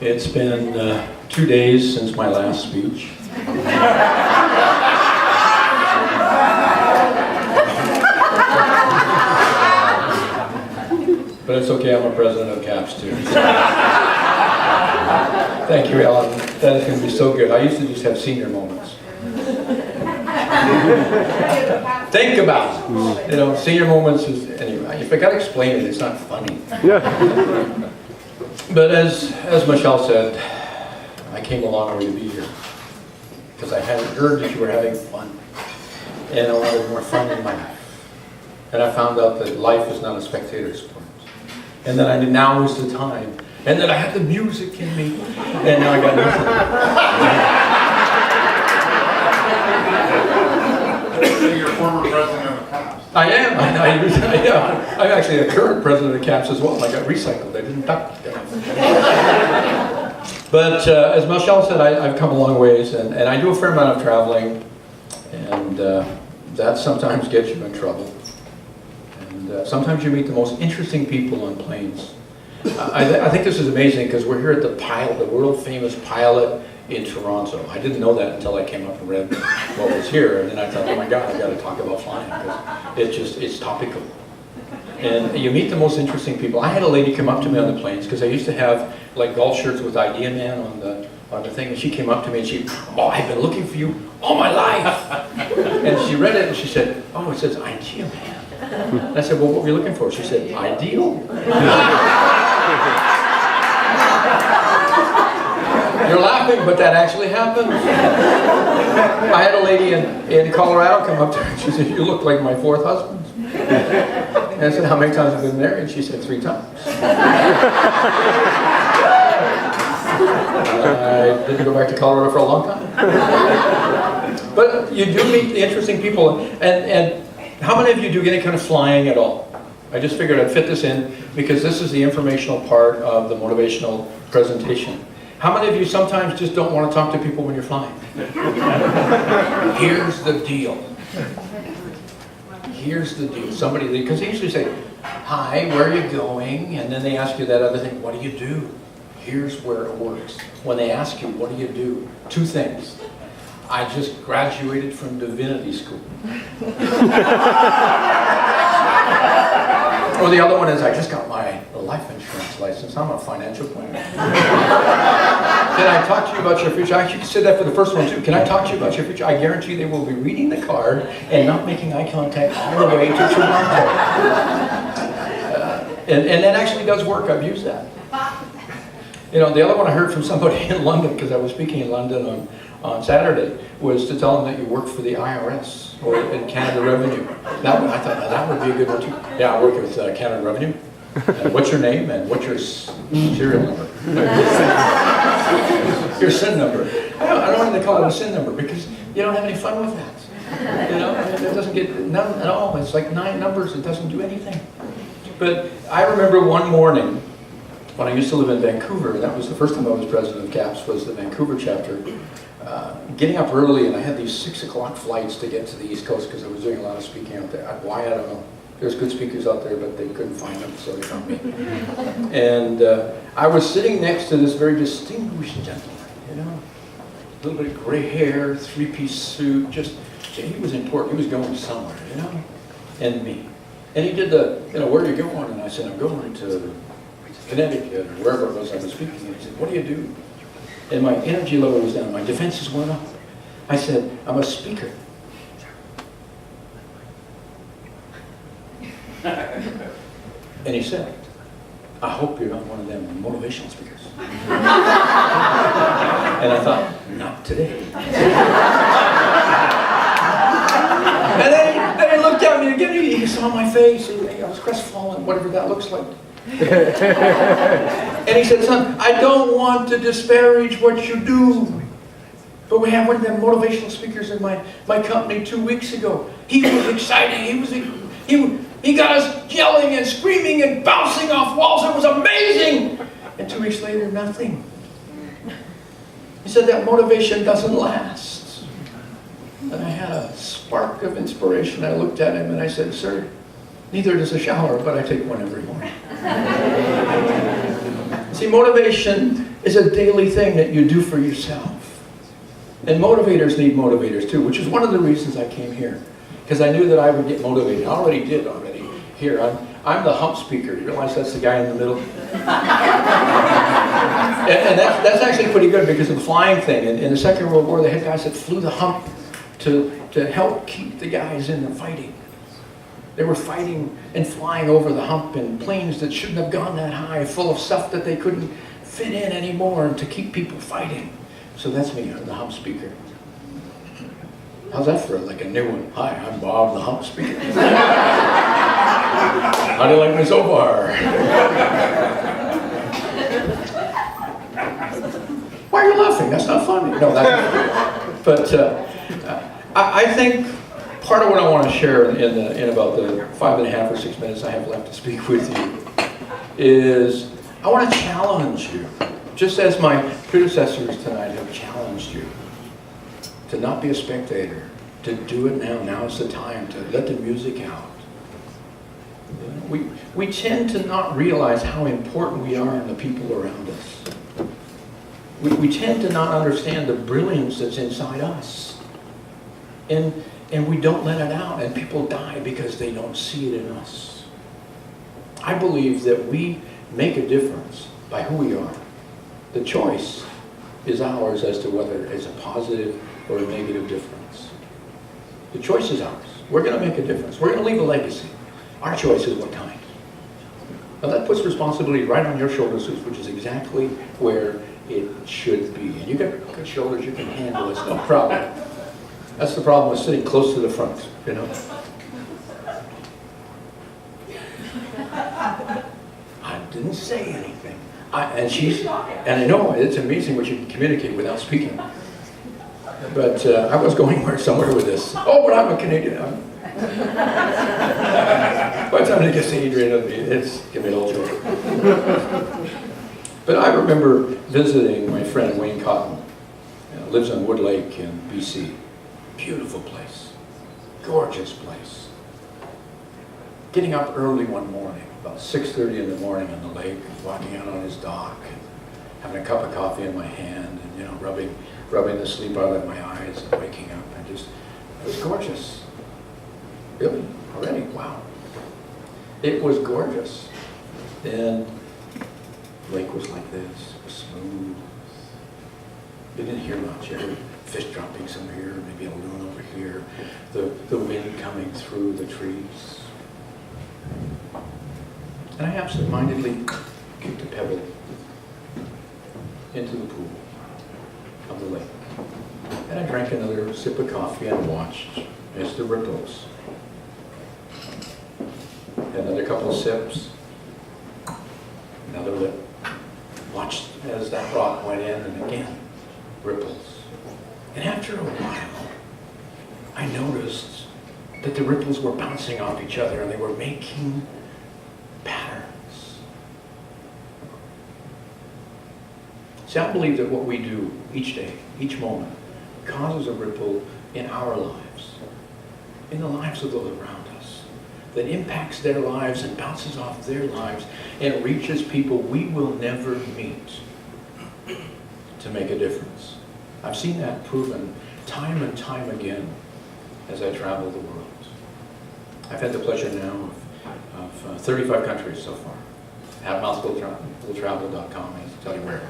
It's been 2 days since my last speech. But it's okay, I'm a president of CAPS too. Thank you, Alan. That is going to be so good. I used to just have senior moments. Think about it. You know, senior moments is, anyway, if I got to explain it, it's not funny. But as Michelle said, I came a long way to be here. Because I had heard that you were having fun. And I wanted more fun in my life. And I found out that life is not a spectator sport. And that now is the time. And that I have the music in me. And now I got nothing. You're a former president of CAPS. I am. I'm actually a current president of CAPS as well. I got recycled. I didn't talk. But as Michelle said, I've come a long ways, and I do a fair amount of traveling, and that sometimes gets you in trouble. And sometimes you meet the most interesting people on planes. I think this is amazing because we're here at the world famous pilot in Toronto. I didn't know that until I came up and read what was here, and then I thought, oh my God, I got to talk about flying because it's topical. And you meet the most interesting people. I had a lady come up to me on the planes because I used to have like golf shirts with Idea Man on the thing, and she came up to me and I've been looking for you all my life. And she read it and she said, oh, it says Idea Man. And I said, well, what were you looking for? She said, ideal. You're laughing, but that actually happened. I had a lady in Colorado come up to her and she said, you look like my fourth husband. And I said, how many times have you been married? She said, 3 times. I didn't go back to Colorado for a long time. But you do meet interesting people. And how many of you do any kind of flying at all? I just figured I'd fit this in because this is the informational part of the motivational presentation. How many of you sometimes just don't want to talk to people when you're flying? Here's the deal. Here's the deal. Somebody, because they usually say, hi, where are you going? And then they ask you that other thing, what do you do? Here's where it works. When they ask you, what do you do? 2 things. I just graduated from divinity school. Or the other one is, I just got my life insurance license. I'm a financial planner. Can I talk to you about your future? I actually said that for the first one too. Can I talk to you about your future? I guarantee they will be reading the card and not making eye contact all the way to Toronto. And that actually does work. I've used that. You know, the other one I heard from somebody in London, because I was speaking in London on Saturday, was to tell them that you worked for the IRS or in Canada Revenue. That one, I thought, now that would be a good one too. Yeah, I work with Canada Revenue. What's your name and what's your serial number? Your SIN number. I don't want to call it a SIN number because you don't have any fun with that. You know, it doesn't get none at all. It's like 9 numbers. It doesn't do anything. But I remember one morning when I used to live in Vancouver, and that was the first time I was president of CAPS, was the Vancouver chapter. Getting up early, and I had these 6 o'clock flights to get to the East Coast because I was doing a lot of speaking out there. Why, I don't know. There's good speakers out there, but they couldn't find them, so they found me. And I was sitting next to this very distinguished gentleman, you know, a little bit of gray hair, 3-piece suit, just, he was important. He was going somewhere, you know, and me. And he did the, you know, where are you going? And I said, I'm going to Connecticut or wherever it was I was speaking. And he said, what do you do? And my energy level was down. My defenses went up. I said, I'm a speaker. And he said, I hope you're not one of them motivational speakers. And I thought, not today. And then he looked at me again. He saw my face. I was crestfallen, whatever that looks like. And he said, son, I don't want to disparage what you do, but we had one of them motivational speakers in my company 2 weeks ago. He was exciting. He got us yelling and screaming and bouncing off walls. It was amazing. And 2 weeks later, nothing. He said that motivation doesn't last. And I had a spark of inspiration. I looked at him and I said, sir, neither does a shower, but I take one every morning. See, motivation is a daily thing that you do for yourself. And motivators need motivators too, which is one of the reasons I came here. Because I knew that I would get motivated. I already did here. I'm the hump speaker. You realize that's the guy in the middle? and that's actually pretty good because of the flying thing. In the Second World War, they had guys that flew the hump to help keep the guys in the fighting. They were fighting and flying over the hump in planes that shouldn't have gone that high, full of stuff that they couldn't fit in anymore, and to keep people fighting. So that's me, I'm the hump speaker. How's that for like a new one? Hi, I'm Bob, the hump speaker. How do you like me so far? Why are you laughing? That's not funny. No, that's not funny. But I think part of what I want to share in about the 5.5 or 6 minutes I have left to speak with you is I want to challenge you, just as my predecessors tonight have challenged you, to not be a spectator, to do it now. Now is the time to let the music out. We tend to not realize how important we are in the people around us. We tend to not understand the brilliance that's inside us. And we don't let it out, and people die because they don't see it in us. I believe that we make a difference by who we are. The choice is ours as to whether it's a positive or a negative difference. The choice is ours. We're going to make a difference. We're going to leave a legacy. Our choice is what kind. Now that puts responsibility right on your shoulders, which is exactly where it should be. And you got good shoulders, you can handle this, no problem. That's the problem with sitting close to the front, you know. I didn't say anything. And I know it's amazing what you can communicate without speaking. But I was going somewhere with this. Oh, but I'm a Canadian. By the time it gets to Adrian, it's give me a little joke. But I remember visiting my friend Wayne Cotton. Lives on Wood Lake in BC. Beautiful place. Gorgeous place. Getting up early one morning, about 6:30 in the morning on the lake, walking out on his dock, and having a cup of coffee in my hand, and rubbing the sleep out of my eyes, and waking up, and it was gorgeous. Really? Already? Wow. It was gorgeous. And the lake was like this. It was smooth. You didn't hear much. You heard fish dropping somewhere here, maybe a loon over here, the wind coming through the trees. And I absent-mindedly kicked a pebble into the pool of the lake. And I drank another sip of coffee and watched as the ripples. Another couple of sips, another lip. Watched as that rock went in, and again, ripples. And after a while, I noticed that the ripples were bouncing off each other, and they were making patterns. See, I believe that what we do each day, each moment, causes a ripple in our lives, in the lives of those around us, that impacts their lives and bounces off their lives and reaches people we will never meet to make a difference. I've seen that proven time and time again as I travel the world. I've had the pleasure now of 35 countries so far. At mouthfultravel.com, I tell you where.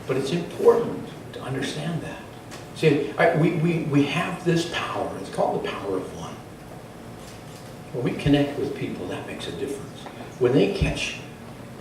But it's important to understand that. See, we have this power. It's called the power of one. When we connect with people, that makes a difference. When they catch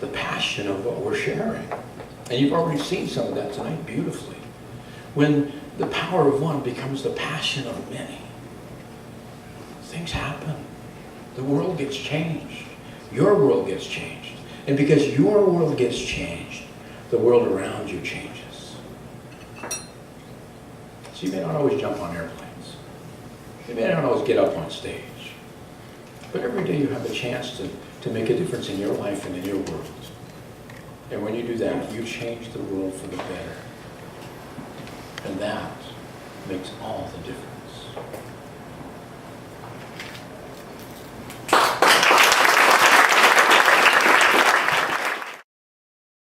the passion of what we're sharing, and you've already seen some of that tonight beautifully. When the power of one becomes the passion of many, things happen. The world gets changed. Your world gets changed. And because your world gets changed, the world around you changes. So you may not always jump on airplanes. You may not always get up on stage. But every day you have a chance to make a difference in your life and in your world. And when you do that, you change the world for the better. And that makes all the difference.